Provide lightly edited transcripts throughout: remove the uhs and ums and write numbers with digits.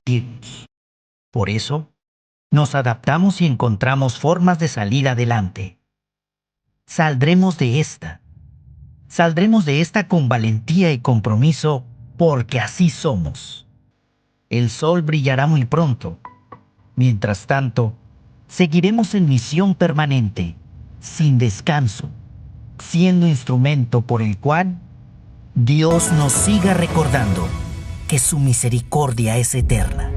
Dios. Por eso, nos adaptamos y encontramos formas de salir adelante. Saldremos de esta. Saldremos de esta con valentía y compromiso, porque así somos. El sol brillará muy pronto. Mientras tanto, seguiremos en misión permanente, sin descanso, siendo instrumento por el cual Dios nos siga recordando que su misericordia es eterna.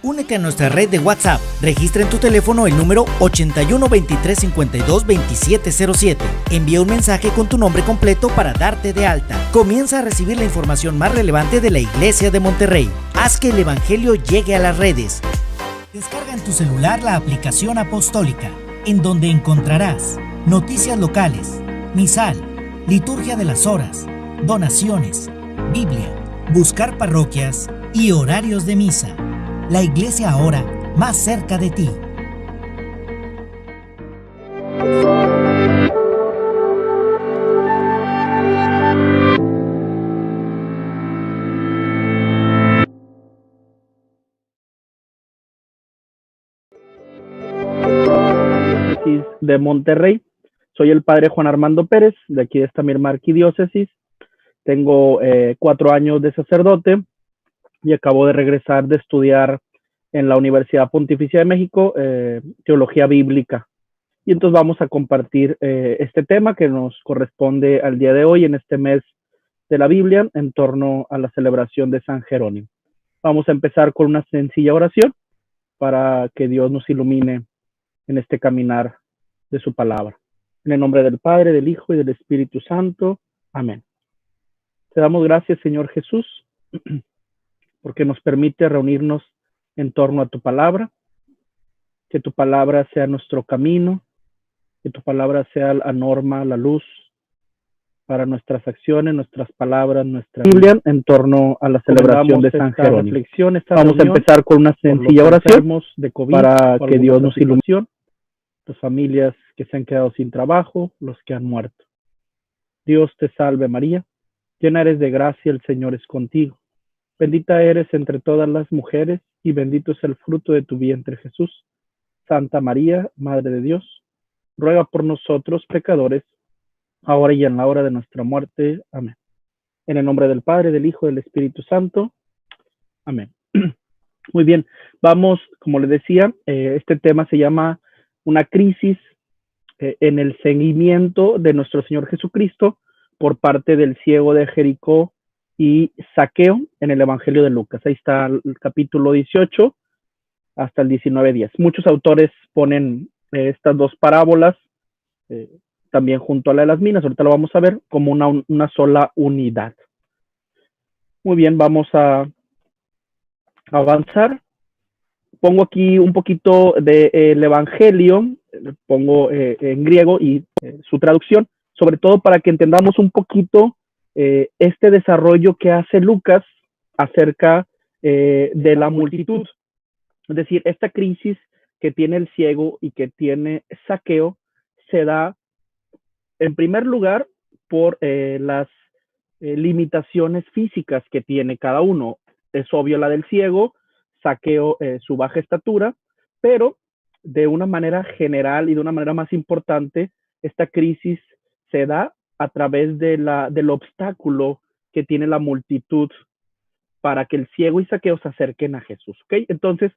Únete a nuestra red de WhatsApp. Registra en tu teléfono el número 81 23 52 2707. Envía un mensaje con tu nombre completo para darte de alta. Comienza a recibir la información más relevante de la Iglesia de Monterrey. Haz que el Evangelio llegue a las redes. Descarga en tu celular la aplicación apostólica, en donde encontrarás noticias locales, misal, liturgia de las horas, donaciones, Biblia, buscar parroquias y horarios de misa. La iglesia ahora, más cerca de ti. De Monterrey. Soy el padre Juan Armando Pérez, de aquí de esta misma arquidiócesis. Tengo 4 años de sacerdote y acabo de regresar de estudiar en la Universidad Pontificia de México teología bíblica. Y entonces vamos a compartir este tema que nos corresponde al día de hoy, en este mes de la Biblia, en torno a la celebración de San Jerónimo. Vamos a empezar con una sencilla oración para que Dios nos ilumine en este caminar de su palabra. En el nombre del Padre, del Hijo y del Espíritu Santo. Amén. Te damos gracias, Señor Jesús, porque nos permite reunirnos en torno a tu palabra, que tu palabra sea nuestro camino, que tu palabra sea la norma, la luz para nuestras acciones, nuestras palabras, nuestra Biblia en torno a la celebración de San Jerónimo. Vamos a empezar con una sencilla oración de COVID, para que Dios nos ilumine. Las familias que se han quedado sin trabajo, los que han muerto. Dios te salve María, llena eres de gracia, el Señor es contigo. Bendita eres entre todas las mujeres y bendito es el fruto de tu vientre Jesús. Santa María, Madre de Dios, ruega por nosotros pecadores, ahora y en la hora de nuestra muerte. Amén. En el nombre del Padre, del Hijo y del Espíritu Santo. Amén. Muy bien, vamos, como les decía, este tema se llama una crisis en el seguimiento de nuestro Señor Jesucristo por parte del ciego de Jericó y Zaqueo en el Evangelio de Lucas. Ahí está el capítulo 18 hasta el 19:10. Muchos autores ponen estas dos parábolas también junto a la de las minas, ahorita lo vamos a ver, como una sola unidad. Muy bien, vamos a avanzar. Pongo aquí un poquito del Evangelio, pongo en griego y su traducción, sobre todo para que entendamos un poquito este desarrollo que hace Lucas acerca de la multitud. Es decir, esta crisis que tiene el ciego y que tiene Zaqueo se da, en primer lugar, por las limitaciones físicas que tiene cada uno. Es obvio la del ciego, Zaqueo su baja estatura, pero de una manera general y de una manera más importante, esta crisis se da a través del obstáculo que tiene la multitud para que el ciego y Zaqueo se acerquen a Jesús. ¿Okay? Entonces,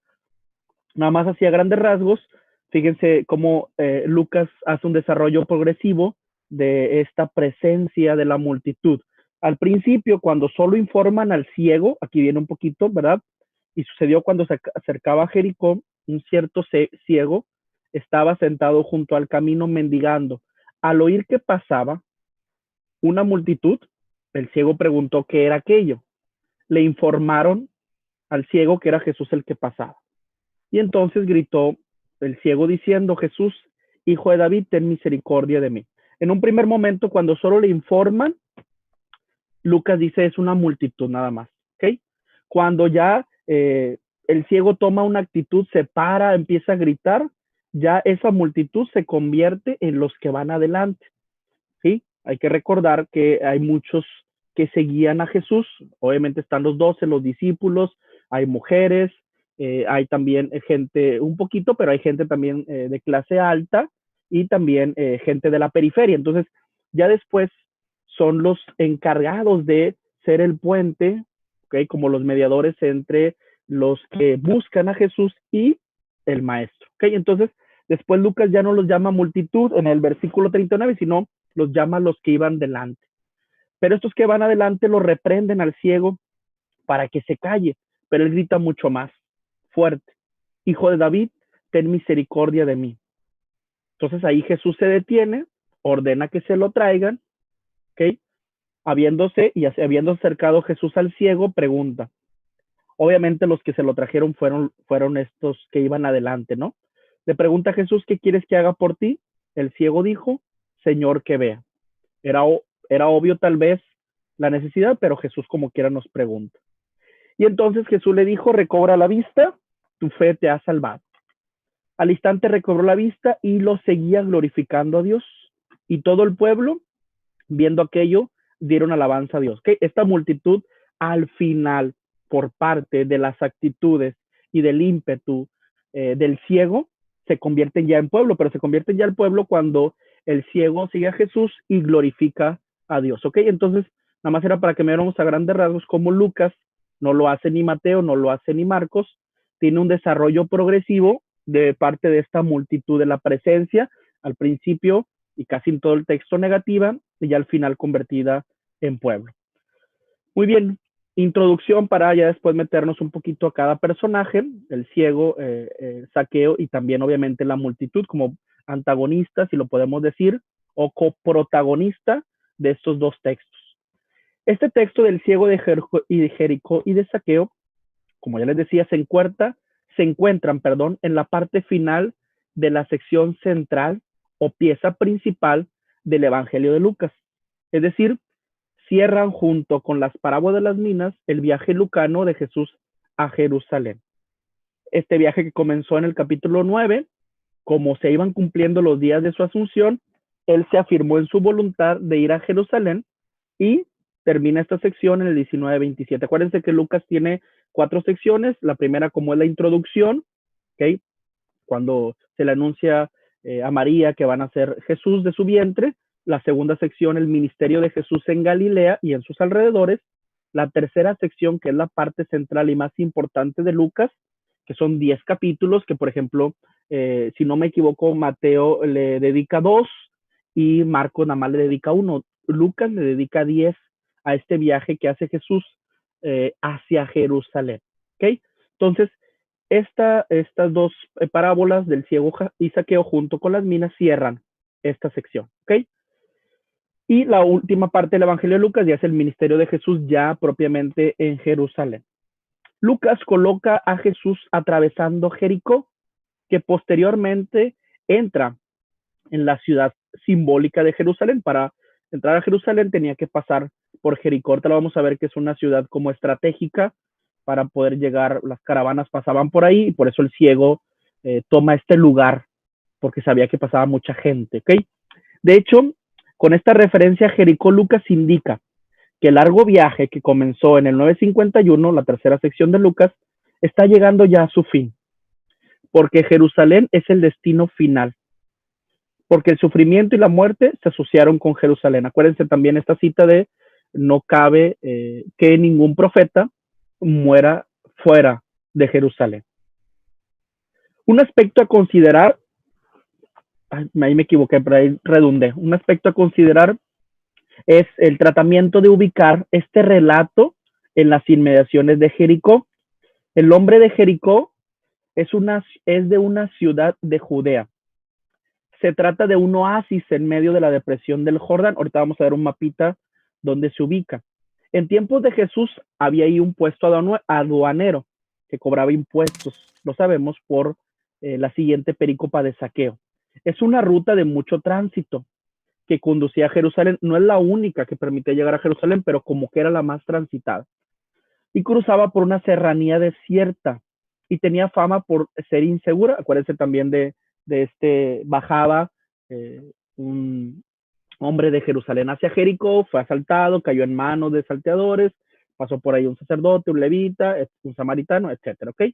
nada más así a grandes rasgos, fíjense cómo Lucas hace un desarrollo progresivo de esta presencia de la multitud. Al principio, cuando solo informan al ciego, aquí viene un poquito, ¿verdad? Y sucedió cuando se acercaba a Jericó, un cierto ciego estaba sentado junto al camino mendigando. Al oír que pasaba una multitud, el ciego preguntó qué era aquello. Le informaron al ciego que era Jesús el que pasaba. Y entonces gritó el ciego diciendo: Jesús, hijo de David, ten misericordia de mí. En un primer momento, cuando solo le informan, Lucas dice es una multitud nada más, ¿ok? Cuando ya el ciego toma una actitud, se para, empieza a gritar, ya esa multitud se convierte en los que van adelante, ¿sí? Hay que recordar que hay muchos que seguían a Jesús, obviamente están los 12, los discípulos, hay mujeres, hay también gente, un poquito, pero hay gente también de clase alta y también gente de la periferia. Entonces, ya después son los encargados de ser el puente, ¿ok? Como los mediadores entre los que buscan a Jesús y el maestro, ¿ok? Entonces, después Lucas ya no los llama multitud en el versículo 39, sino los llama los que iban delante. Pero estos que van adelante lo reprenden al ciego para que se calle, pero él grita mucho más fuerte: Hijo de David, ten misericordia de mí. Entonces ahí Jesús se detiene, ordena que se lo traigan, ¿ok? Habiendo acercado Jesús al ciego, pregunta. Obviamente los que se lo trajeron fueron estos que iban adelante, ¿no? Le pregunta a Jesús: ¿qué quieres que haga por ti? El ciego dijo: Señor, que vea. Era, era obvio tal vez la necesidad, pero Jesús como quiera nos pregunta. Y entonces Jesús le dijo: recobra la vista, tu fe te ha salvado. Al instante recobró la vista y lo seguía glorificando a Dios. Y todo el pueblo, viendo aquello, dieron alabanza a Dios. ¿Okay? Esta multitud, al final, por parte de las actitudes y del ímpetu del ciego, se convierten ya en pueblo, pero se convierten ya en pueblo cuando el ciego sigue a Jesús y glorifica a Dios. ¿Ok? Entonces, nada más era para que me viéramos a grandes rasgos como Lucas, no lo hace ni Mateo, no lo hace ni Marcos, tiene un desarrollo progresivo de parte de esta multitud de la presencia, al principio y casi en todo el texto negativa, y ya al final convertida en pueblo. Muy bien, introducción para ya después meternos un poquito a cada personaje, el ciego, Zaqueo, y también obviamente la multitud como antagonista, si lo podemos decir, o coprotagonista de estos dos textos. Este texto del ciego de Jericó y de Zaqueo, como ya les decía, se encuentran, en la parte final de la sección central o pieza principal del Evangelio de Lucas. Es decir, cierran junto con las parábolas de las minas el viaje lucano de Jesús a Jerusalén. Este viaje que comenzó en el capítulo 9, como se iban cumpliendo los días de su asunción, él se afirmó en su voluntad de ir a Jerusalén y termina esta sección en el 19:27. Acuérdense que Lucas tiene 4 secciones. La primera, como es la introducción, ¿okay? Cuando se le anuncia a María que van a ser Jesús de su vientre. La segunda sección, el ministerio de Jesús en Galilea y en sus alrededores. La tercera sección, que es la parte central y más importante de Lucas, que son 10 capítulos, que por ejemplo, si no me equivoco, Mateo le dedica 2 y Marcos nada más le dedica 1. Lucas le dedica 10 a este viaje que hace Jesús hacia Jerusalén. ¿Okay? Entonces, estas dos parábolas del ciego y Zaqueo junto con las minas cierran esta sección. ¿Okay? Y la última parte del Evangelio de Lucas ya es el ministerio de Jesús ya propiamente en Jerusalén. Lucas coloca a Jesús atravesando Jericó, que posteriormente entra en la ciudad simbólica de Jerusalén. Para entrar a Jerusalén tenía que pasar por Jericó. Ahorita lo vamos a ver que es una ciudad como estratégica para poder llegar, las caravanas pasaban por ahí y por eso el ciego toma este lugar, porque sabía que pasaba mucha gente. ¿Okay? De hecho, con esta referencia a Jericó, Lucas indica que el largo viaje que comenzó en el 9:51, la tercera sección de Lucas, está llegando ya a su fin, porque Jerusalén es el destino final, porque el sufrimiento y la muerte se asociaron con Jerusalén. Acuérdense también esta cita de no cabe que ningún profeta muera fuera de Jerusalén. Un aspecto a considerar, ahí me equivoqué, pero ahí redundé, un aspecto a considerar es el tratamiento de ubicar este relato en las inmediaciones de Jericó. El nombre de Jericó es de una ciudad de Judea. Se trata de un oasis en medio de la depresión del Jordán. Ahorita vamos a ver un mapita donde se ubica. En tiempos de Jesús había ahí un puesto aduanero que cobraba impuestos. Lo sabemos por la siguiente perícopa de Zaqueo. Es una ruta de mucho tránsito que conducía a Jerusalén. No es la única que permitía llegar a Jerusalén, pero como que era la más transitada. Y cruzaba por una serranía desierta y tenía fama por ser insegura. Acuérdense también bajaba un hombre de Jerusalén hacia Jericó, fue asaltado, cayó en manos de salteadores, pasó por ahí un sacerdote, un levita, un samaritano, etcétera, ¿ok?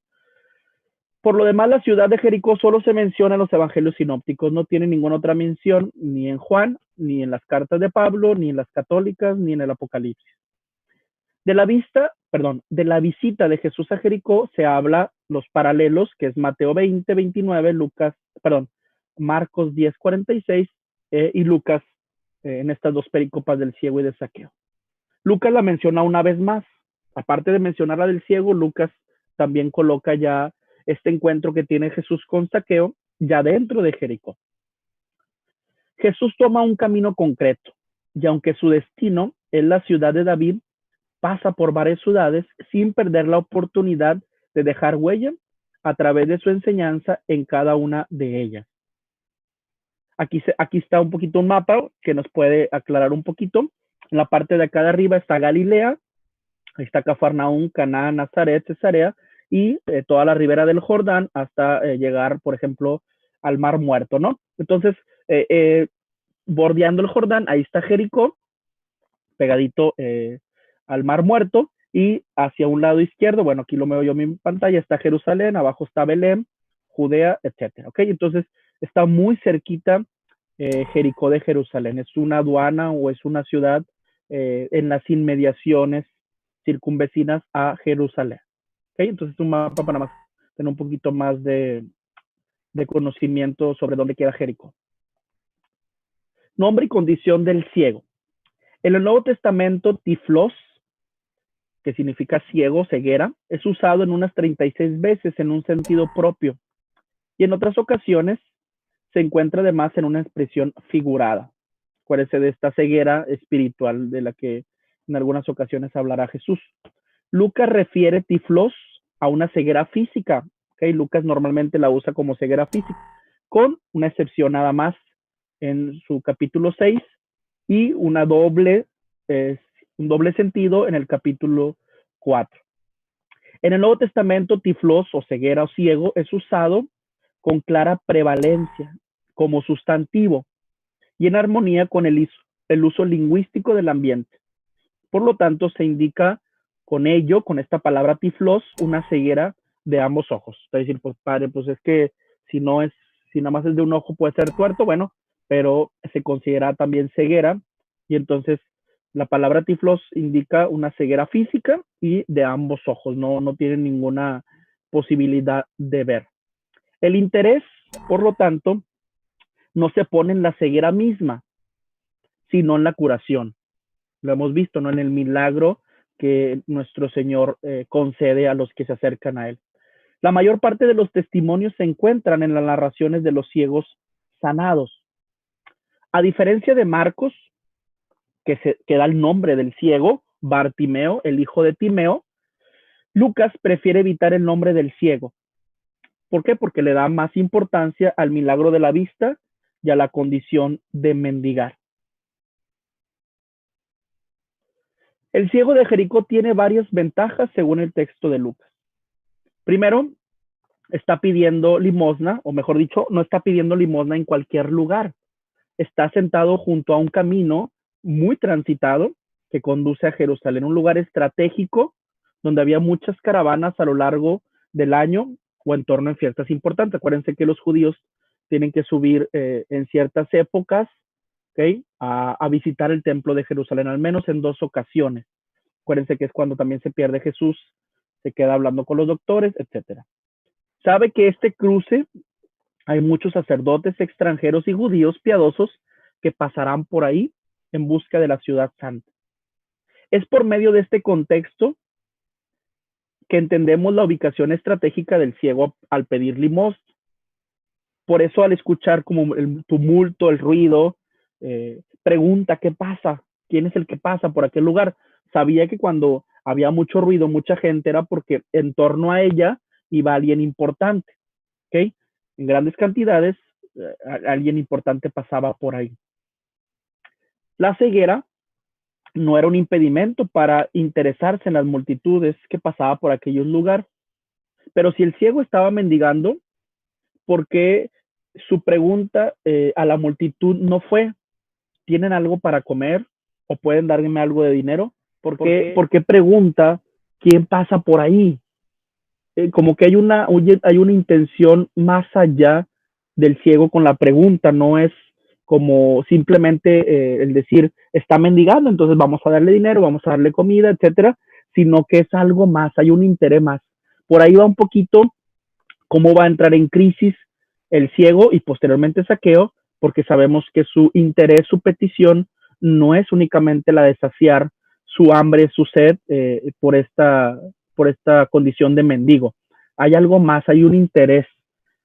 Por lo demás, la ciudad de Jericó solo se menciona en los evangelios sinópticos, no tiene ninguna otra mención, ni en Juan, ni en las cartas de Pablo, ni en las católicas, ni en el Apocalipsis. De la visita de Jesús a Jericó se habla los paralelos, que es Mateo 20, 29, Marcos 10, 46 y Lucas en estas dos pericopas del ciego y de Zaqueo. Lucas la menciona una vez más. Aparte de mencionar la del ciego, Lucas también coloca ya este encuentro que tiene Jesús con Zaqueo ya dentro de Jericó. Jesús toma un camino concreto y aunque su destino es la ciudad de David, pasa por varias ciudades sin perder la oportunidad de dejar huella a través de su enseñanza en cada una de ellas. Aquí está un poquito un mapa que nos puede aclarar un poquito. En la parte de acá de arriba está Galilea, está Cafarnaúm, Caná, Nazaret, Cesarea y toda la ribera del Jordán hasta llegar, por ejemplo, al Mar Muerto, ¿no? Entonces, bordeando el Jordán, ahí está Jericó, pegadito al Mar Muerto, y hacia un lado izquierdo, bueno, aquí lo veo yo en mi pantalla, está Jerusalén, abajo está Belén, Judea, etcétera, ¿ok? Entonces, está muy cerquita Jericó de Jerusalén, es una aduana o es una ciudad en las inmediaciones circunvecinas a Jerusalén, ¿ok? Entonces, un mapa para más, tener un poquito más de conocimiento sobre dónde queda Jericó. Nombre y condición del ciego. En el Nuevo Testamento, tiflos, que significa ciego, ceguera, es usado en unas 36 veces en un sentido propio y en otras ocasiones se encuentra además en una expresión figurada. Acuérdense de esta ceguera espiritual de la que en algunas ocasiones hablará Jesús. Lucas refiere tiflos a una ceguera física. ¿Okay? Lucas normalmente la usa como ceguera física, con una excepción nada más en su capítulo 6 y un doble sentido en el capítulo 4. En el Nuevo Testamento, tiflos o ceguera o ciego es usado con clara prevalencia como sustantivo y en armonía con el uso lingüístico del ambiente. Por lo tanto, se indica con ello, con esta palabra tiflos, una ceguera de ambos ojos. Es decir, pues padre, pues es que si nada más es de un ojo puede ser tuerto, bueno, pero se considera también ceguera y entonces la palabra tiflos indica una ceguera física y de ambos ojos, no tiene ninguna posibilidad de ver. El interés, por lo tanto, no se pone en la ceguera misma, sino en la curación. Lo hemos visto, ¿no? En el milagro que nuestro Señor concede a los que se acercan a Él. La mayor parte de los testimonios se encuentran en las narraciones de los ciegos sanados. A diferencia de Marcos, que da el nombre del ciego, Bartimeo, el hijo de Timeo, Lucas prefiere evitar el nombre del ciego. ¿Por qué? Porque le da más importancia al milagro de la vista y a la condición de mendigar. El ciego de Jericó tiene varias ventajas según el texto de Lucas. Primero, está pidiendo limosna, o mejor dicho, no está pidiendo limosna en cualquier lugar. Está sentado junto a un camino muy transitado que conduce a Jerusalén, un lugar estratégico donde había muchas caravanas a lo largo del año o en torno a fiestas importantes. Acuérdense que los judíos tienen que subir en ciertas épocas, ¿okay? a visitar el templo de Jerusalén, al menos en 2 ocasiones. Acuérdense que es cuando también se pierde Jesús, se queda hablando con los doctores, etc. Sabe que este cruce hay muchos sacerdotes extranjeros y judíos piadosos que pasarán por ahí en busca de la ciudad santa. Es por medio de este contexto que entendemos la ubicación estratégica del ciego al pedir limosna. Por eso al escuchar como el tumulto, el ruido, pregunta qué pasa, quién es el que pasa por aquel lugar. Sabía que cuando había mucho ruido, mucha gente, era porque en torno a ella iba alguien importante, ¿ok? En grandes cantidades, alguien importante pasaba por ahí. La ceguera no era un impedimento para interesarse en las multitudes que pasaba por aquellos lugares. Pero si el ciego estaba mendigando, ¿por qué su pregunta a la multitud no fue, ¿tienen algo para comer? ¿O pueden darme algo de dinero? ¿Por qué pregunta quién pasa por ahí? Como que hay una intención más allá del ciego con la pregunta, no es como simplemente el decir, está mendigando, entonces vamos a darle dinero, vamos a darle comida, etcétera, sino que es algo más, hay un interés más. Por ahí va un poquito cómo va a entrar en crisis el ciego y posteriormente Saqueo, porque sabemos que su interés, su petición, no es únicamente la de saciar su hambre, su sed por esta condición de mendigo. Hay algo más, hay un interés.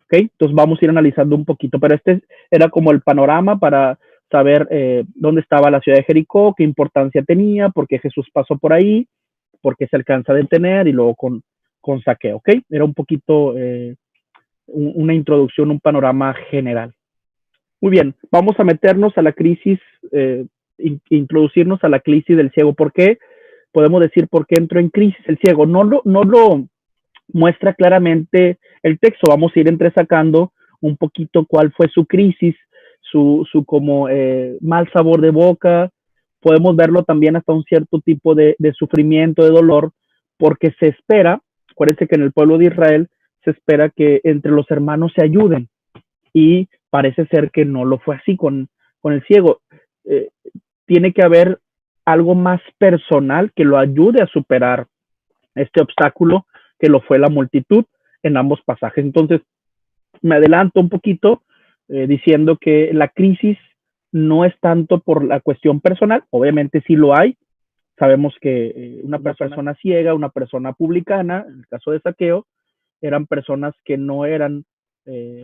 ¿Okay? Entonces vamos a ir analizando un poquito, pero este era como el panorama para saber dónde estaba la ciudad de Jericó, qué importancia tenía, por qué Jesús pasó por ahí, por qué se alcanza a detener y luego con Saqueo. ¿Ok? Era un poquito una introducción, un panorama general. Muy bien, vamos a meternos a la crisis, introducirnos a la crisis del ciego. ¿Por qué? Podemos decir por qué entró en crisis el ciego. No lo muestra claramente el texto. Vamos a ir entresacando un poquito cuál fue su crisis, su como mal sabor de boca. Podemos verlo también hasta un cierto tipo de sufrimiento, de dolor, porque se espera, acuérdense que en el pueblo de Israel se espera que entre los hermanos se ayuden y parece ser que no lo fue así con el ciego. Eh, Tiene que haber algo más personal que lo ayude a superar este obstáculo que lo fue la multitud en ambos pasajes. Entonces, me adelanto un poquito diciendo que la crisis no es tanto por la cuestión personal, obviamente sí lo hay. Sabemos que una persona ciega, una persona publicana, en el caso de Saqueo, eran personas que no eran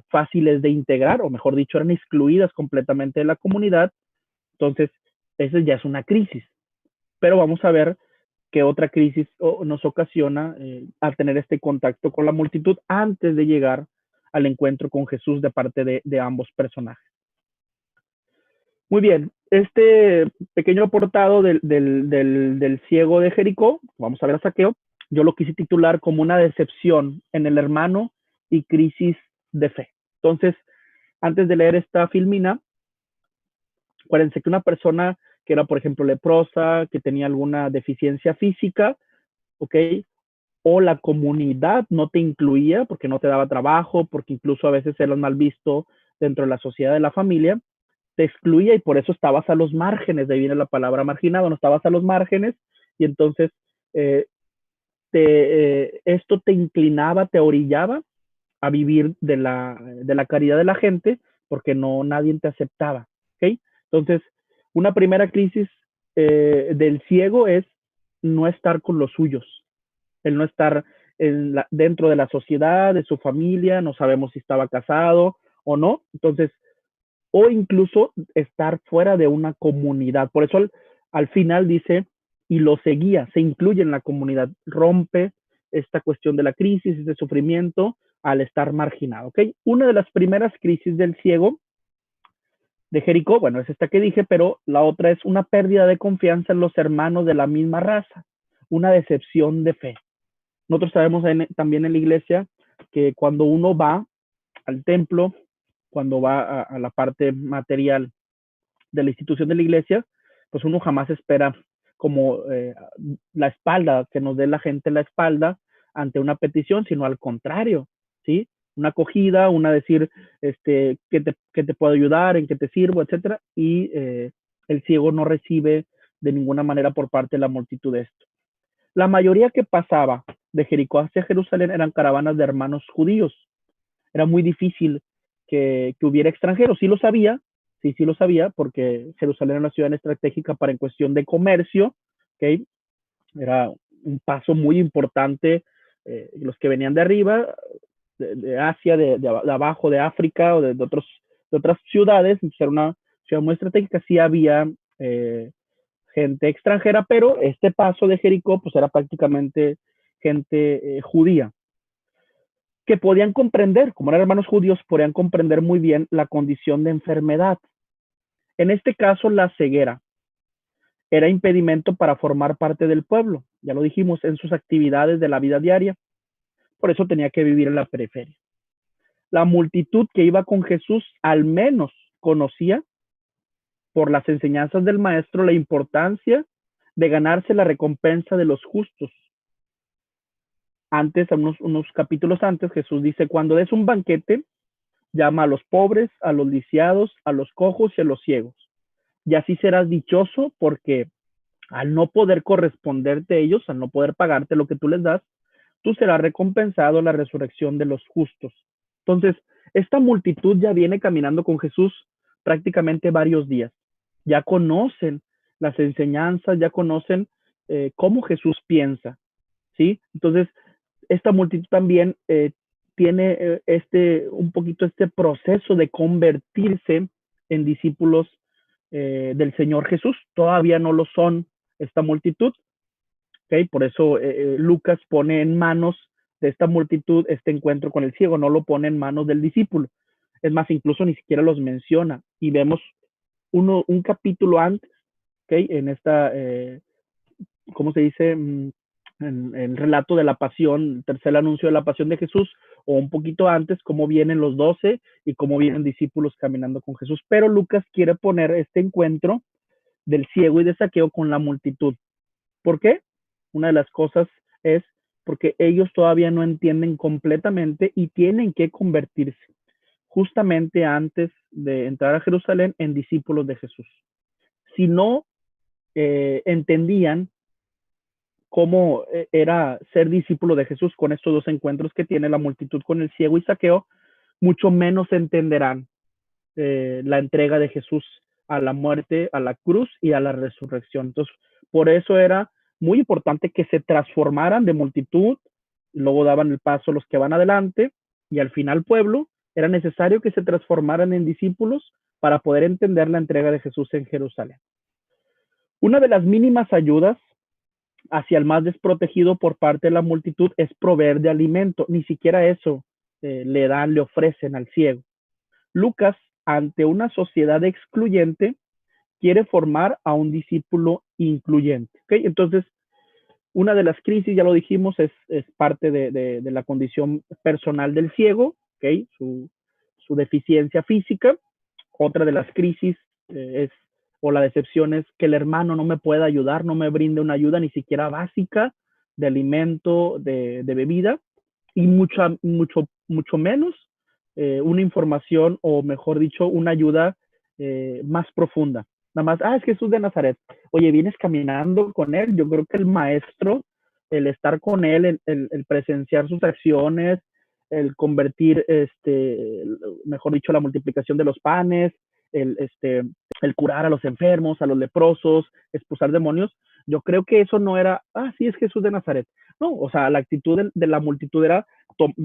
fáciles de integrar, o mejor dicho, eran excluidas completamente de la comunidad. Entonces, esa ya es una crisis. Pero vamos a ver qué otra crisis nos ocasiona al tener este contacto con la multitud antes de llegar al encuentro con Jesús de parte de ambos personajes. Muy bien, este pequeño aportado del ciego de Jericó, vamos a ver a Saqueo, yo lo quise titular como una decepción en el hermano y crisis de fe. Entonces, antes de leer esta filmina, acuérdense que una persona que era, por ejemplo, leprosa, que tenía alguna deficiencia física, ¿ok? O la comunidad no te incluía porque no te daba trabajo, porque incluso a veces eras mal visto dentro de la sociedad de la familia, te excluía y por eso estabas a los márgenes, de ahí viene la palabra marginado, no estabas a los márgenes y entonces eh, esto te inclinaba, te orillaba a vivir de la caridad de la gente porque no nadie te aceptaba. ¿Okay? Entonces, una primera crisis del ciego es no estar con los suyos, el no estar dentro de la sociedad, de su familia, no sabemos si estaba casado o no. Entonces, o incluso estar fuera de una comunidad. Por eso al final dice, y lo seguía, se incluye en la comunidad, rompe esta cuestión de la crisis, este sufrimiento, al estar marginado. ¿Okay? Una de las primeras crisis del ciego de Jericó, bueno, es esta que dije, pero la otra es una pérdida de confianza en los hermanos de la misma raza, una decepción de fe. Nosotros sabemos también en la iglesia que cuando uno va al templo, cuando va a la parte material de la institución de la iglesia, pues uno jamás espera como la espalda, que nos dé la gente la espalda ante una petición, sino al contrario, ¿sí? Una acogida, una decir, ¿qué te puedo ayudar? ¿En qué te sirvo? Etcétera. Y el ciego no recibe de ninguna manera por parte de la multitud esto. La mayoría que pasaba de Jericó hacia Jerusalén eran caravanas de hermanos judíos. Era muy difícil que hubiera extranjeros. Sí lo sabía, sí lo sabía, porque Jerusalén era una ciudad estratégica para en cuestión de comercio, ¿okay? Era un paso muy importante. Los que venían de arriba, de Asia, de abajo, de África o de otras ciudades, era una ciudad muy estratégica, sí había gente extranjera, pero este paso de Jericó pues era prácticamente gente judía que podían comprender, como eran hermanos judíos, podían comprender muy bien la condición de enfermedad. En este caso, la ceguera. era impedimento para formar parte del pueblo, ya lo dijimos, en sus actividades de la vida diaria. Por eso tenía que vivir en la periferia. La multitud que iba con Jesús al menos conocía por las enseñanzas del maestro la importancia de ganarse la recompensa de los justos. Antes, unos capítulos antes, Jesús dice, cuando des un banquete, llama a los pobres, a los lisiados, a los cojos y a los ciegos. Y así serás dichoso porque al no poder corresponderte a ellos, al no poder pagarte lo que tú les das, tú serás recompensado en la resurrección de los justos. Entonces, esta multitud ya viene caminando con Jesús prácticamente varios días. Ya conocen las enseñanzas, ya conocen cómo Jesús piensa, ¿sí? Entonces, esta multitud también tiene un poquito este proceso de convertirse en discípulos del Señor Jesús. Todavía no lo son esta multitud, ¿okay? Por eso Lucas pone en manos de esta multitud este encuentro con el ciego, no lo pone en manos del discípulo. Es más, incluso ni siquiera los menciona. Y vemos un capítulo antes, ¿okay? En esta, ¿cómo se dice? En el relato de la pasión, el tercer anuncio de la pasión de Jesús, o un poquito antes, cómo vienen los 12 y cómo vienen discípulos caminando con Jesús. Pero Lucas quiere poner este encuentro del ciego y de Zaqueo con la multitud. ¿Por qué? Una de las cosas es porque ellos todavía no entienden completamente y tienen que convertirse justamente antes de entrar a Jerusalén en discípulos de Jesús. Si no entendían cómo era ser discípulo de Jesús con estos dos encuentros que tiene la multitud con el ciego y Zaqueo, mucho menos entenderán la entrega de Jesús a la muerte, a la cruz y a la resurrección. Entonces, por eso era muy importante que se transformaran de multitud, luego daban el paso los que van adelante y al final pueblo, era necesario que se transformaran en discípulos para poder entender la entrega de Jesús en Jerusalén. Una de las mínimas ayudas hacia el más desprotegido por parte de la multitud es proveer de alimento. Ni siquiera eso le dan, le ofrecen al ciego. Lucas, ante una sociedad excluyente, quiere formar a un discípulo incluyente. ¿Okay? Entonces, una de las crisis, ya lo dijimos, es parte de la condición personal del ciego, ¿okay? Su deficiencia física. Otra de las crisis o la decepción es que el hermano no me pueda ayudar, no me brinde una ayuda ni siquiera básica de alimento, de bebida, y mucho menos una información, o mejor dicho, una ayuda más profunda. Nada más, es Jesús de Nazaret. Oye, vienes caminando con él. Yo creo que el maestro, el estar con él, el presenciar sus acciones, el convertir, mejor dicho, la multiplicación de los panes, el curar a los enfermos, a los leprosos, expulsar demonios. Yo creo que eso no era, sí, es Jesús de Nazaret. No, o sea, la actitud de la multitud era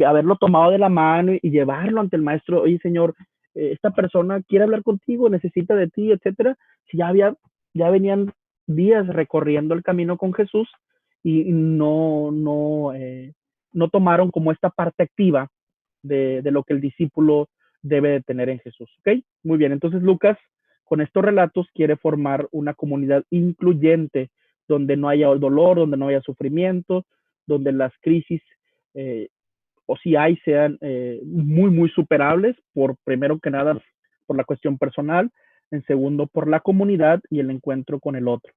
haberlo tomado de la mano y llevarlo ante el maestro. Oye, Señor, esta persona quiere hablar contigo, necesita de ti, etcétera. Si ya venían días recorriendo el camino con Jesús y no tomaron como esta parte activa de lo que el discípulo debe de tener en Jesús. ¿Ok? Muy bien, entonces Lucas con estos relatos quiere formar una comunidad incluyente donde no haya dolor, donde no haya sufrimiento, donde las crisis, o si hay, sean muy, muy superables, primero que nada, por la cuestión personal, en segundo, por la comunidad y el encuentro con el otro.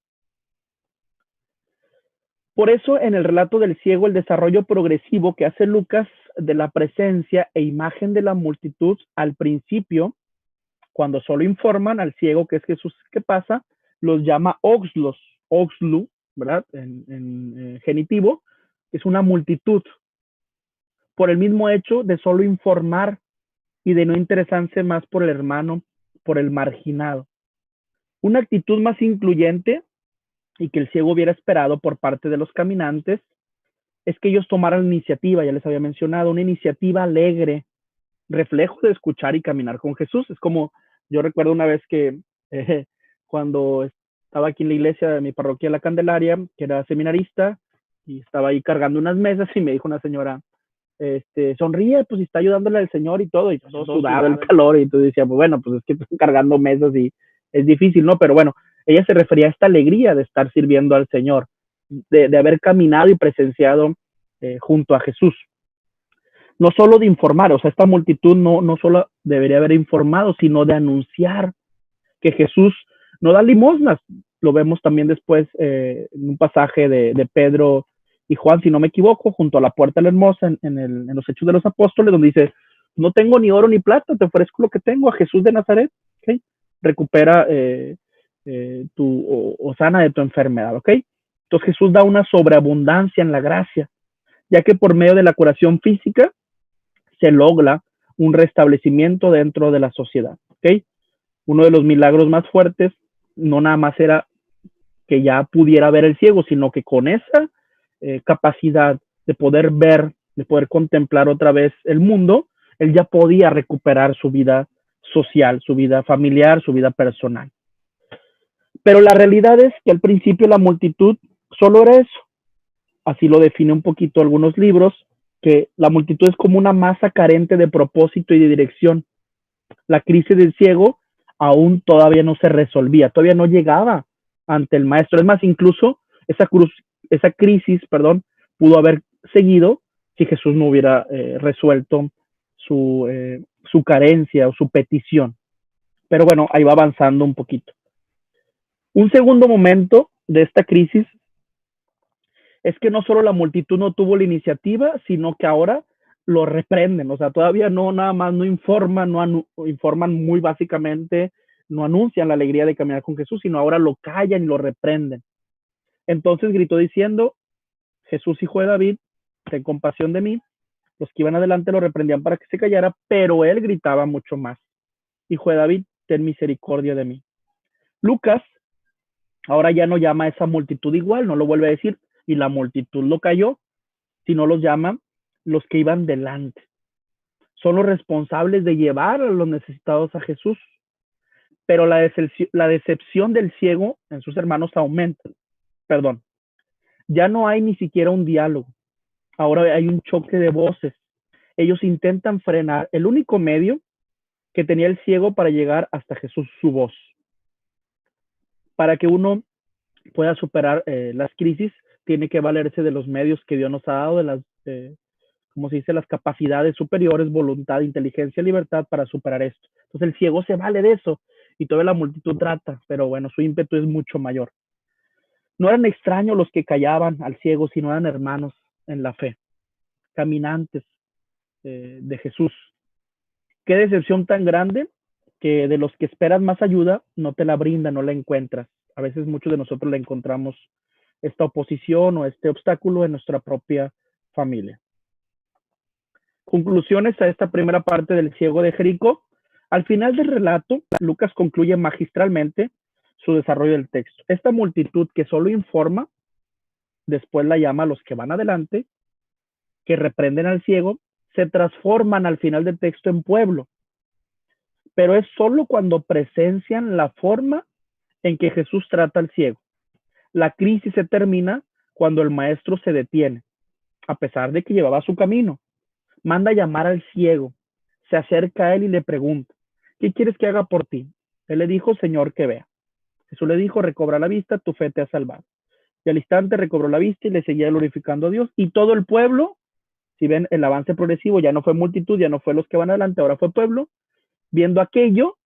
Por eso, en el relato del ciego, el desarrollo progresivo que hace Lucas de la presencia e imagen de la multitud al principio, cuando solo informan al ciego que es Jesús que pasa, los llama oxlu, ¿verdad? En genitivo, es una multitud, por el mismo hecho de solo informar y de no interesarse más por el hermano, por el marginado. Una actitud más incluyente y que el ciego hubiera esperado por parte de los caminantes es que ellos tomaran iniciativa, ya les había mencionado, una iniciativa alegre, reflejo de escuchar y caminar con Jesús. Es como, yo recuerdo una vez que cuando estaba aquí en la iglesia de mi parroquia La Candelaria, que era seminarista, y estaba ahí cargando unas mesas y me dijo una señora, sonríe, pues está ayudándole al Señor y todo, y todo sudado el calor, y tú decías, pues bueno, pues es que están cargando mesas y es difícil, ¿no? Pero bueno, Ella se refería a esta alegría de estar sirviendo al Señor, de haber caminado y presenciado junto a Jesús. No solo de informar, o sea, esta multitud no solo debería haber informado, sino de anunciar que Jesús no da limosnas. Lo vemos también después en un pasaje de Pedro y Juan, si no me equivoco, junto a la puerta de la hermosa en los Hechos de los Apóstoles, donde dice, no tengo ni oro ni plata, te ofrezco lo que tengo a Jesús de Nazaret, ¿okay? Recupera o sana de tu enfermedad, ¿ok? Entonces Jesús da una sobreabundancia en la gracia, ya que por medio de la curación física se logra un restablecimiento dentro de la sociedad, ¿ok? Uno de los milagros más fuertes no nada más era que ya pudiera ver el ciego, sino que con esa capacidad de poder ver, de poder contemplar otra vez el mundo, él ya podía recuperar su vida social, su vida familiar, su vida personal. Pero la realidad es que al principio la multitud solo era eso. Así lo define un poquito algunos libros, que la multitud es como una masa carente de propósito y de dirección. La crisis del ciego aún todavía no se resolvía, todavía no llegaba ante el maestro. Es más, incluso esa crisis, pudo haber seguido si Jesús no hubiera resuelto su carencia o su petición. Pero bueno, ahí va avanzando un poquito. Un segundo momento de esta crisis es que no solo la multitud no tuvo la iniciativa, sino que ahora lo reprenden. O sea, todavía no, nada más no informan, informan muy básicamente, no anuncian la alegría de caminar con Jesús, sino ahora lo callan y lo reprenden. Entonces gritó diciendo, Jesús, hijo de David, ten compasión de mí. Los que iban adelante lo reprendían para que se callara, pero él gritaba mucho más, hijo de David, ten misericordia de mí. Lucas ahora ya no llama a esa multitud igual, no lo vuelve a decir, y la multitud lo cayó, sino los llama los que iban delante. Son los responsables de llevar a los necesitados a Jesús. Pero la decepción del ciego en sus hermanos aumenta. Perdón. Ya no hay ni siquiera un diálogo. Ahora hay un choque de voces. Ellos intentan frenar el único medio que tenía el ciego para llegar hasta Jesús, su voz. Para que uno pueda superar las crisis, tiene que valerse de los medios que Dios nos ha dado, de las, como se dice, las capacidades superiores, voluntad, inteligencia, libertad para superar esto. Entonces el ciego se vale de eso y toda la multitud trata, pero bueno, su ímpetu es mucho mayor. No eran extraños los que callaban al ciego, sino eran hermanos en la fe, caminantes de Jesús. Qué decepción tan grande que de los que esperas más ayuda no te la brindan, no la encuentras. A veces muchos de nosotros le encontramos esta oposición o este obstáculo en nuestra propia familia. Conclusiones a esta primera parte del ciego de Jericó. Al final del relato, Lucas concluye magistralmente su desarrollo del texto. Esta multitud que solo informa, después la llama a los que van adelante, que reprenden al ciego, se transforman al final del texto en pueblo. Pero es solo cuando presencian la forma en que Jesús trata al ciego. La crisis se termina cuando el maestro se detiene, a pesar de que llevaba su camino. Manda a llamar al ciego, se acerca a él y le pregunta, ¿qué quieres que haga por ti? Él le dijo, Señor, que vea. Jesús le dijo, recobra la vista, tu fe te ha salvado. Y al instante recobró la vista y le seguía glorificando a Dios. Y todo el pueblo, si ven el avance progresivo, ya no fue multitud, ya no fue los que van adelante, ahora fue pueblo, viendo aquello,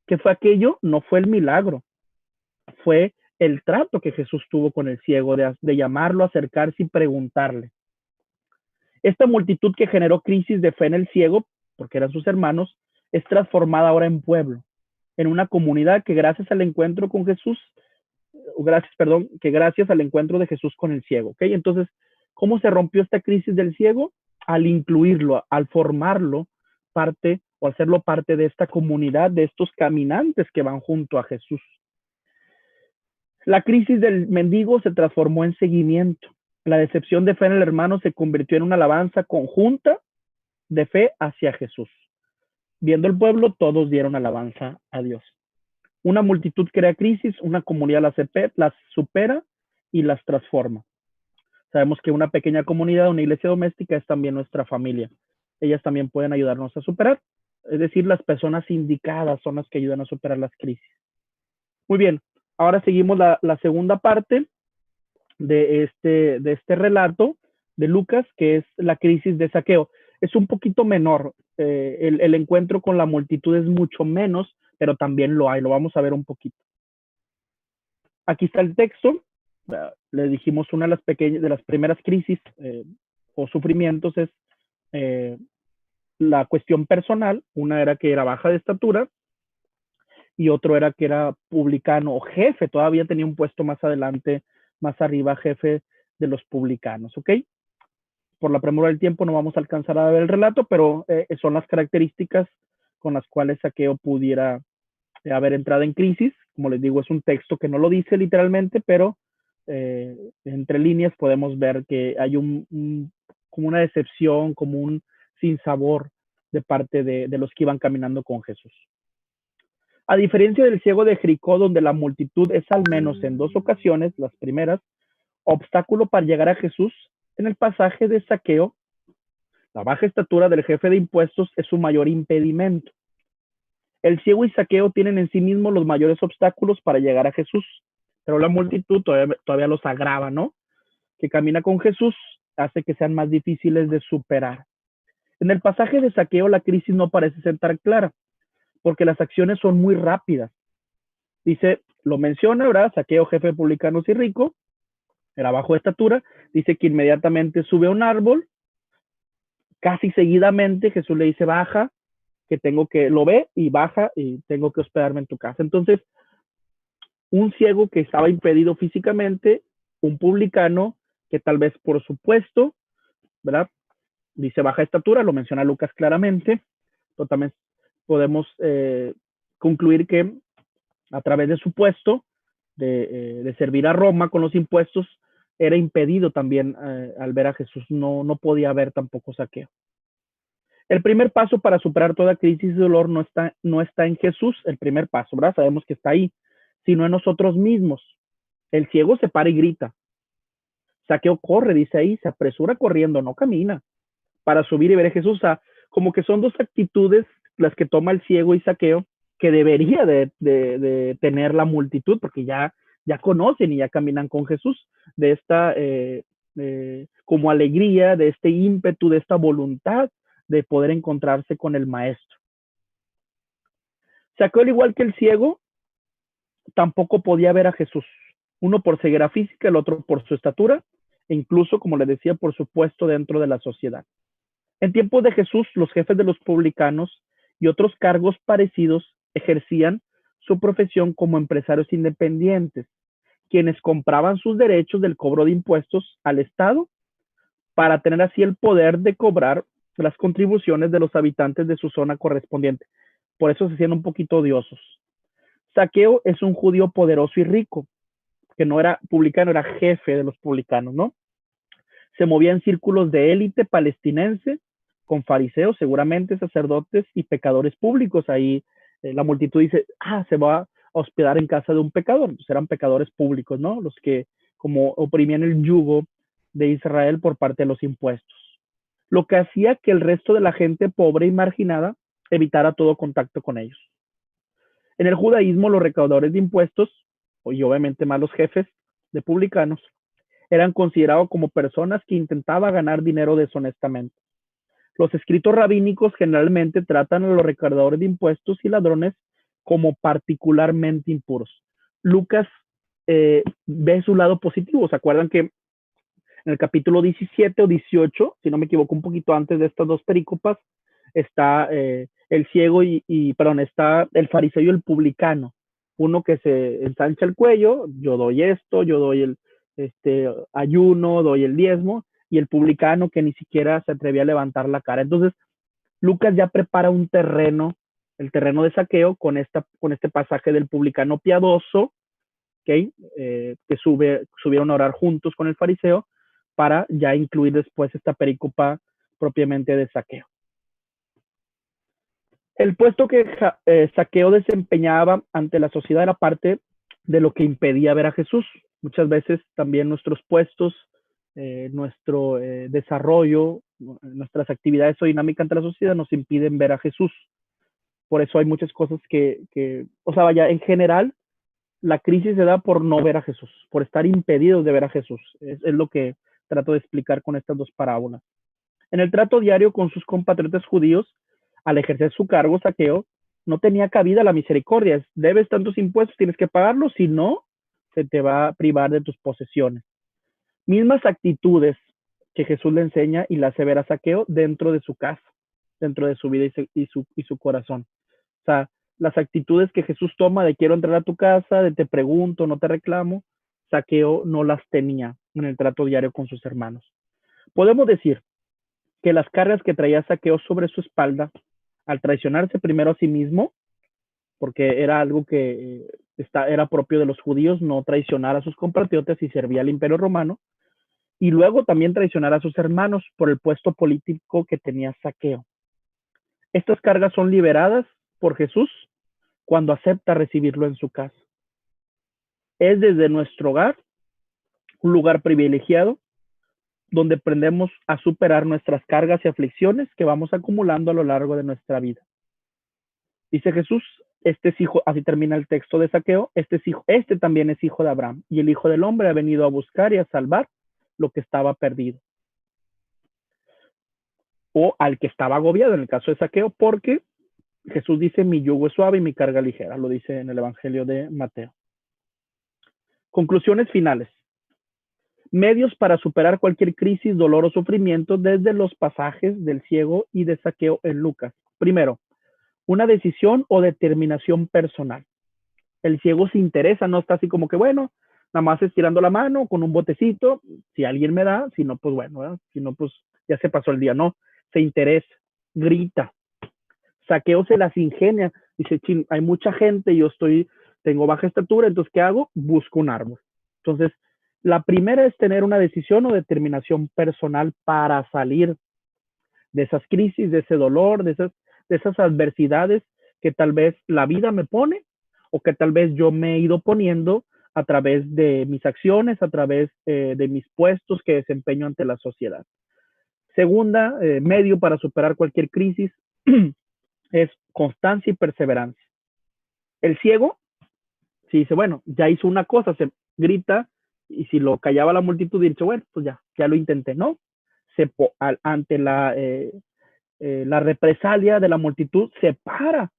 ¿qué fue aquello? No fue el milagro, fue el trato que Jesús tuvo con el ciego, de llamarlo, acercarse y preguntarle. Esta multitud que generó crisis de fe en el ciego, porque eran sus hermanos, es transformada ahora en pueblo, en una comunidad que gracias al encuentro con Jesús, que gracias al encuentro de Jesús con el ciego, ¿ok? Entonces, ¿cómo se rompió esta crisis del ciego? Al incluirlo, al formarlo parte o hacerlo parte de esta comunidad, de estos caminantes que van junto a Jesús. La crisis del mendigo se transformó en seguimiento. La decepción de fe en el hermano se convirtió en una alabanza conjunta de fe hacia Jesús. Viendo el pueblo, todos dieron alabanza a Dios. Una multitud crea crisis, una comunidad las supera y las transforma. Sabemos que una pequeña comunidad, una iglesia doméstica, es también nuestra familia. Ellas también pueden ayudarnos a superar. Es decir, las personas indicadas son las que ayudan a superar las crisis. Muy bien, Ahora seguimos la segunda parte de este relato de Lucas, que es la crisis de saqueo. Es un poquito menor, el encuentro con la multitud es mucho menos, pero también lo hay, lo vamos a ver un poquito. Aquí está el texto, le dijimos una de las primeras crisis o sufrimientos es eh, la cuestión personal, una era que era baja de estatura y otro era que era publicano o jefe, todavía tenía un puesto más adelante, más arriba, jefe de los publicanos, ¿ok? Por la premura del tiempo no vamos a alcanzar a ver el relato, pero son las características con las cuales Saqueo pudiera haber entrado en crisis. Como les digo, es un texto que no lo dice literalmente, pero entre líneas podemos ver que hay como una decepción, como un sinsabor de parte de los que iban caminando con Jesús. A diferencia del ciego de Jericó, donde la multitud es al menos en dos ocasiones, las primeras, obstáculo para llegar a Jesús, en el pasaje de Saqueo, la baja estatura del jefe de impuestos es su mayor impedimento. El ciego y Saqueo tienen en sí mismos los mayores obstáculos para llegar a Jesús, pero la multitud todavía los agrava, ¿no? Que camina con Jesús hace que sean más difíciles de superar. En el pasaje de Saqueo la crisis no parece ser tan clara, porque las acciones son muy rápidas. Dice, lo menciona, ¿verdad? Saqueo, jefe de publicanos y rico, era bajo de estatura, dice que inmediatamente sube a un árbol, casi seguidamente Jesús le dice, baja, lo ve y baja y tengo que hospedarme en tu casa. Entonces, un ciego que estaba impedido físicamente, un publicano que tal vez por supuesto, ¿verdad? Dice baja estatura, lo menciona Lucas claramente, pero también podemos concluir que a través de su puesto de servir a Roma con los impuestos, era impedido también al ver a Jesús, no podía ver tampoco saqueo. El primer paso para superar toda crisis de dolor no está en Jesús, el primer paso, ¿verdad? Sabemos que está ahí, sino en nosotros mismos. El ciego se para y grita. Saqueo corre, dice ahí, se apresura corriendo, no camina, para subir y ver a Jesús. O sea, como que son dos actitudes las que toma el ciego y Saqueo, que debería de tener la multitud, porque ya conocen y ya caminan con Jesús, de esta como alegría, de este ímpetu, de esta voluntad de poder encontrarse con el maestro. Saqueo, al igual que el ciego, tampoco podía ver a Jesús, uno por ceguera física, el otro por su estatura, e incluso, como le decía, por su puesto dentro de la sociedad. En tiempos de Jesús, los jefes de los publicanos y otros cargos parecidos ejercían su profesión como empresarios independientes, quienes compraban sus derechos del cobro de impuestos al Estado para tener así el poder de cobrar las contribuciones de los habitantes de su zona correspondiente. Por eso se hacían un poquito odiosos. Saqueo es un judío poderoso y rico, que no era publicano, era jefe de los publicanos, ¿no? Se movía en círculos de élite palestinense, con fariseos, seguramente sacerdotes y pecadores públicos. Ahí la multitud dice, se va a hospedar en casa de un pecador. Pues eran pecadores públicos, ¿no? Los que como oprimían el yugo de Israel por parte de los impuestos. Lo que hacía que el resto de la gente pobre y marginada evitara todo contacto con ellos. En el judaísmo, los recaudadores de impuestos, y obviamente más los jefes de publicanos, eran considerados como personas que intentaban ganar dinero deshonestamente. Los escritos rabínicos generalmente tratan a los recaudadores de impuestos y ladrones como particularmente impuros. Lucas ve su lado positivo. ¿Se acuerdan que en el capítulo 17 o 18, si no me equivoco, un poquito antes de estas dos perícopas, está el ciego está el fariseo y el publicano? Uno que se ensancha el cuello, yo doy esto, yo doy el ayuno, doy el diezmo, y el publicano que ni siquiera se atrevía a levantar la cara. Entonces, Lucas ya prepara un terreno, el terreno de Saqueo, con este pasaje del publicano piadoso, ¿okay? Que subieron a orar juntos con el fariseo, para ya incluir después esta perícopa propiamente de Saqueo. El puesto que Saqueo desempeñaba ante la sociedad era parte de lo que impedía ver a Jesús. Muchas veces también nuestros puestos, nuestro desarrollo, nuestras actividades o dinámica ante la sociedad nos impiden ver a Jesús. Por eso hay muchas cosas en general, La crisis se da por no ver a Jesús, por estar impedidos de ver a Jesús. Es lo que trato de explicar con estas dos parábolas. En el trato diario con sus compatriotas judíos, al ejercer su cargo, Saqueo, no tenía cabida la misericordia. Debes tantos impuestos, tienes que pagarlos, si no, se te va a privar de tus posesiones. Mismas actitudes que Jesús le enseña y le hace ver a Saqueo dentro de su casa, dentro de su vida y su corazón. O sea, las actitudes que Jesús toma de quiero entrar a tu casa, de te pregunto, no te reclamo, Saqueo no las tenía en el trato diario con sus hermanos. Podemos decir que las cargas que traía Saqueo sobre su espalda, al traicionarse primero a sí mismo, porque era algo que era propio de los judíos, no traicionar a sus compatriotas y servía al imperio romano, y luego también traicionar a sus hermanos por el puesto político que tenía Saqueo. Estas cargas son liberadas por Jesús cuando acepta recibirlo en su casa. Es desde nuestro hogar, un lugar privilegiado, donde aprendemos a superar nuestras cargas y aflicciones que vamos acumulando a lo largo de nuestra vida. Dice Jesús, este es hijo, así termina el texto de Saqueo, este también es hijo de Abraham, y el Hijo del Hombre ha venido a buscar y a salvar lo que estaba perdido. O al que estaba agobiado, en el caso de Saqueo, porque Jesús dice, mi yugo es suave y mi carga ligera, lo dice en el Evangelio de Mateo. Conclusiones finales. Medios para superar cualquier crisis, dolor o sufrimiento desde los pasajes del ciego y de Saqueo en Lucas. Primero, una decisión o determinación personal. El ciego se interesa, no está así como que, bueno, nada más estirando la mano con un botecito, si alguien me da, si no, pues bueno, ¿verdad? Si no, pues ya se pasó el día, no, se interesa, grita. Saqueo se las ingenia, dice, hay mucha gente, tengo baja estatura, entonces, ¿qué hago? Busco un árbol. Entonces, la primera es tener una decisión o determinación personal para salir de esas crisis, de ese dolor, de esas adversidades que tal vez la vida me pone o que tal vez yo me he ido poniendo a través de mis acciones, a través de mis puestos que desempeño ante la sociedad. Segunda, medio para superar cualquier crisis es constancia y perseverancia. El ciego, si dice, bueno, ya hizo una cosa, se grita, y si lo callaba la multitud, dice, bueno, pues ya lo intenté, ¿no? Ante la represalia de la multitud, se para,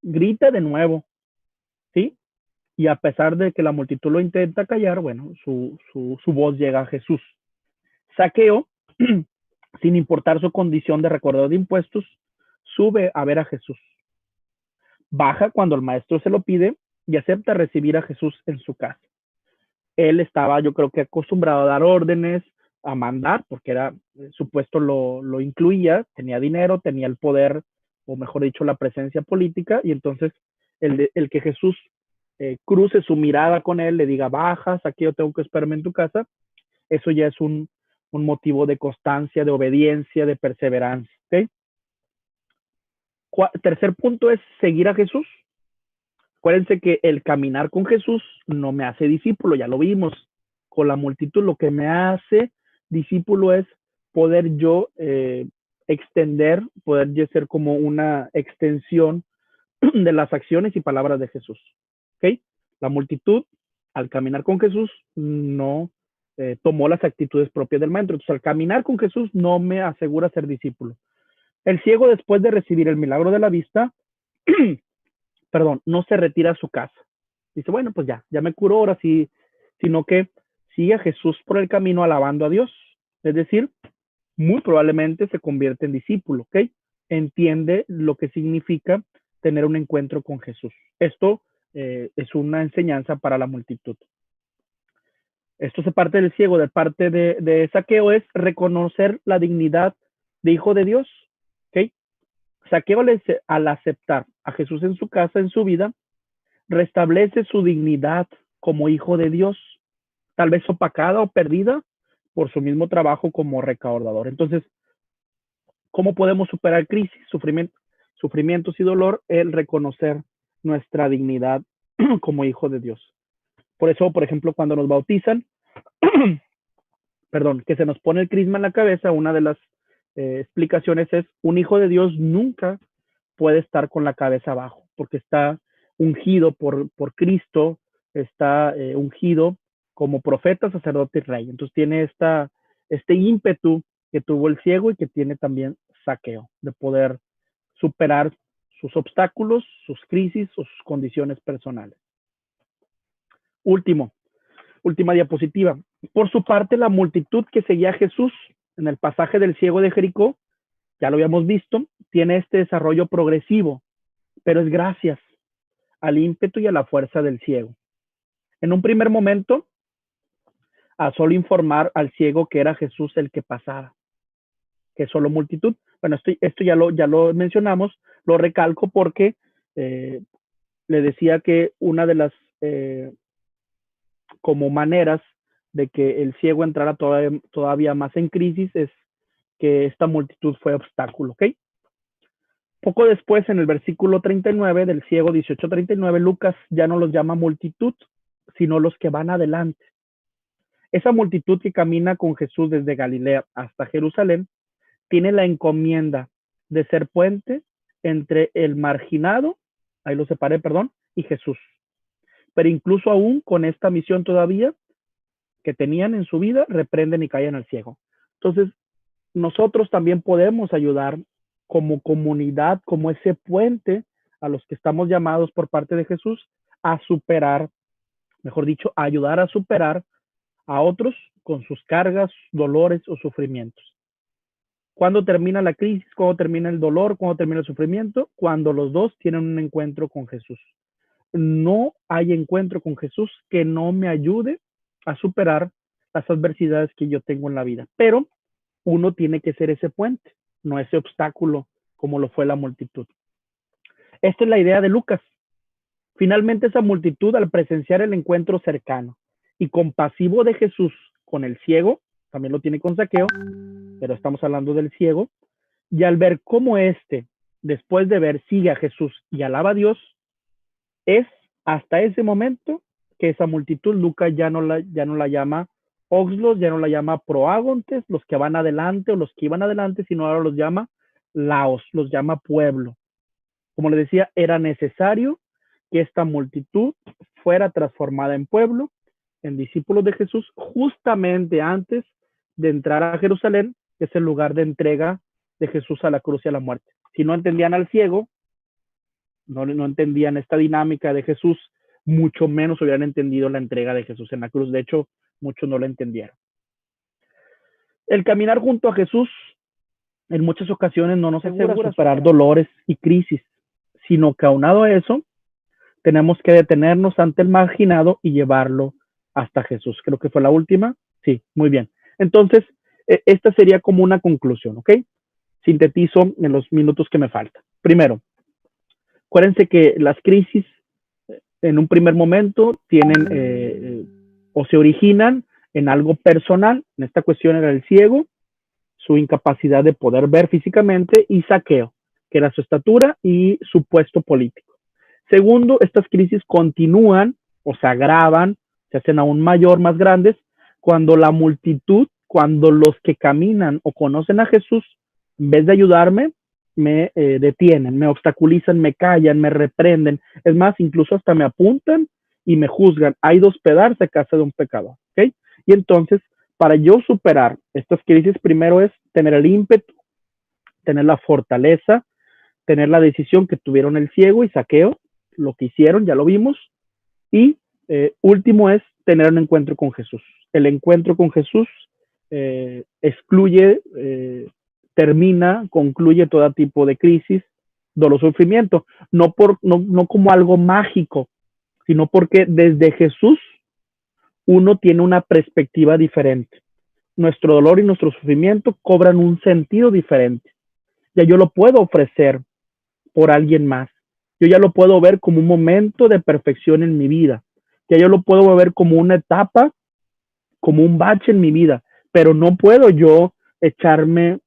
grita de nuevo, ¿sí? Y a pesar de que la multitud lo intenta callar, bueno, su voz llega a Jesús. Saqueo, sin importar su condición de recaudador de impuestos, sube a ver a Jesús. Baja cuando el maestro se lo pide y acepta recibir a Jesús en su casa. Él estaba, yo creo que acostumbrado a dar órdenes, a mandar, porque su puesto lo incluía, tenía dinero, tenía el poder, o mejor dicho, la presencia política, y entonces el que Jesús cruce su mirada con él, le diga, bajas, aquí yo tengo que esperarme en tu casa, eso ya es un motivo de constancia, de obediencia, de perseverancia. ¿Okay? Tercer punto es seguir a Jesús. Acuérdense que el caminar con Jesús no me hace discípulo, ya lo vimos. Con la multitud lo que me hace discípulo es poder yo extender, poder yo ser como una extensión de las acciones y palabras de Jesús. ¿Okay? La multitud, al caminar con Jesús, no tomó las actitudes propias del maestro. Entonces, al caminar con Jesús no me asegura ser discípulo. El ciego, después de recibir el milagro de la vista, no se retira a su casa. Dice, bueno, pues ya me curó ahora sí, sino que sigue a Jesús por el camino alabando a Dios. Es decir, muy probablemente se convierte en discípulo, ¿ok? Entiende lo que significa tener un encuentro con Jesús. Esto es una enseñanza para la multitud. Esto se parte del ciego, de parte de Saqueo, es reconocer la dignidad de hijo de Dios, ¿ok? Saqueo, al aceptar a Jesús en su casa, en su vida, restablece su dignidad como hijo de Dios, tal vez opacada o perdida por su mismo trabajo como recaudador. Entonces, ¿cómo podemos superar crisis, sufrimientos y dolor? El reconocer nuestra dignidad como hijo de Dios. Por eso, por ejemplo, cuando nos bautizan, que se nos pone el crisma en la cabeza, una de las explicaciones es, un hijo de Dios nunca puede estar con la cabeza abajo, porque está ungido por Cristo, está ungido como profeta, sacerdote y rey. Entonces tiene este ímpetu que tuvo el ciego y que tiene también Zaqueo, de poder superar sus obstáculos, sus crisis o sus condiciones personales. Última diapositiva. Por su parte, la multitud que seguía a Jesús en el pasaje del ciego de Jericó, ya lo habíamos visto, tiene este desarrollo progresivo, pero es gracias al ímpetu y a la fuerza del ciego. En un primer momento, a solo informar al ciego que era Jesús el que pasaba, que solo multitud. Bueno, esto ya lo mencionamos, lo recalco porque le decía que una de las como maneras de que el ciego entrara todavía más en crisis es que esta multitud fue obstáculo, ¿ok? Poco después, en el versículo 39 del ciego 18:39, Lucas ya no los llama multitud, sino los que van adelante. Esa multitud que camina con Jesús desde Galilea hasta Jerusalén tiene la encomienda de ser puente entre el marginado, ahí lo separé, perdón, y Jesús. Pero incluso aún con esta misión todavía que tenían en su vida, reprenden y callan al ciego. Entonces, nosotros también podemos ayudar como comunidad, como ese puente a los que estamos llamados por parte de Jesús a superar, mejor dicho, a ayudar a superar a otros con sus cargas, dolores o sufrimientos. ¿Cuándo termina la crisis? ¿Cuándo termina el dolor? ¿Cuándo termina el sufrimiento? Cuando los dos tienen un encuentro con Jesús. No hay encuentro con Jesús que no me ayude a superar las adversidades que yo tengo en la vida. Pero uno tiene que ser ese puente, no ese obstáculo como lo fue la multitud. Esta es la idea de Lucas. Finalmente, esa multitud, al presenciar el encuentro cercano y compasivo de Jesús con el ciego, también lo tiene con Zaqueo, pero estamos hablando del ciego, y al ver cómo después de ver, sigue a Jesús y alaba a Dios, es hasta ese momento que esa multitud Lucas ya no la llama oxlos, ya no la llama proagontes, los que van adelante o los que iban adelante, sino ahora los llama laos, los llama pueblo. Como les decía, era necesario que esta multitud fuera transformada en pueblo, en discípulos de Jesús, justamente antes de entrar a Jerusalén, que es el lugar de entrega de Jesús a la cruz y a la muerte. Si no entendían al ciego, no entendían esta dinámica de Jesús, mucho menos hubieran entendido la entrega de Jesús en la cruz. De hecho, muchos no la entendieron. El caminar junto a Jesús en muchas ocasiones no nos asegura superar dolores y crisis, sino que aunado a eso, tenemos que detenernos ante el marginado y llevarlo hasta Jesús. Creo que fue la última. Sí, muy bien. Entonces, esta sería como una conclusión, ¿ok? Sintetizo en los minutos que me faltan. Primero, acuérdense que las crisis en un primer momento tienen o se originan en algo personal. En esta cuestión era el ciego, su incapacidad de poder ver físicamente, y Zaqueo, que era su estatura y su puesto político. Segundo, estas crisis continúan o se agravan, se hacen aún mayor, más grandes, cuando la multitud, cuando los que caminan o conocen a Jesús, en vez de ayudarme, me detienen, me obstaculizan, me callan, me reprenden. Es más, incluso hasta me apuntan y me juzgan. Hay de hospedarse a casa de un pecador, ¿ok? Y entonces, para yo superar estas crisis, primero es tener el ímpetu, tener la fortaleza, tener la decisión que tuvieron el ciego y Zaqueo, lo que hicieron, ya lo vimos. Y último es tener un encuentro con Jesús. El encuentro con Jesús excluye, concluye todo tipo de crisis, dolor, sufrimiento, no como algo mágico, sino porque desde Jesús uno tiene una perspectiva diferente. Nuestro dolor y nuestro sufrimiento cobran un sentido diferente. Ya yo lo puedo ofrecer por alguien más. Yo ya lo puedo ver como un momento de perfección en mi vida. Ya yo lo puedo ver como una etapa, como un bache en mi vida. Pero no puedo yo echarme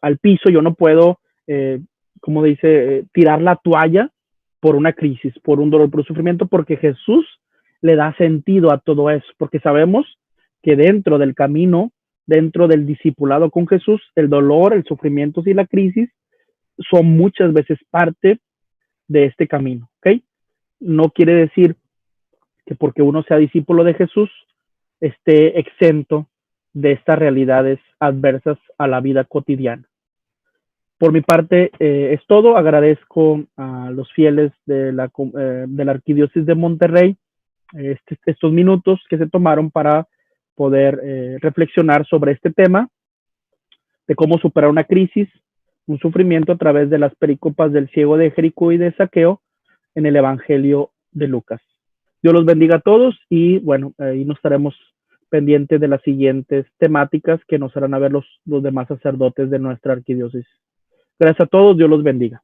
al piso, yo no puedo, como dice, tirar la toalla por una crisis, por un dolor, por un sufrimiento, porque Jesús le da sentido a todo eso, porque sabemos que dentro del camino, dentro del discipulado con Jesús, el dolor, el sufrimiento y la crisis son muchas veces parte de este camino, ¿ok? No quiere decir que porque uno sea discípulo de Jesús, esté exento de estas realidades adversas a la vida cotidiana. Por mi parte, es todo. Agradezco a los fieles de la Arquidiócesis de Monterrey estos minutos que se tomaron para poder reflexionar sobre este tema, de cómo superar una crisis, un sufrimiento a través de las pericopas del ciego de Jericó y de Zaqueo en el Evangelio de Lucas. Dios los bendiga a todos y bueno, ahí nos estaremos pendientes de las siguientes temáticas que nos harán a ver los demás sacerdotes de nuestra arquidiócesis. Gracias a todos, Dios los bendiga.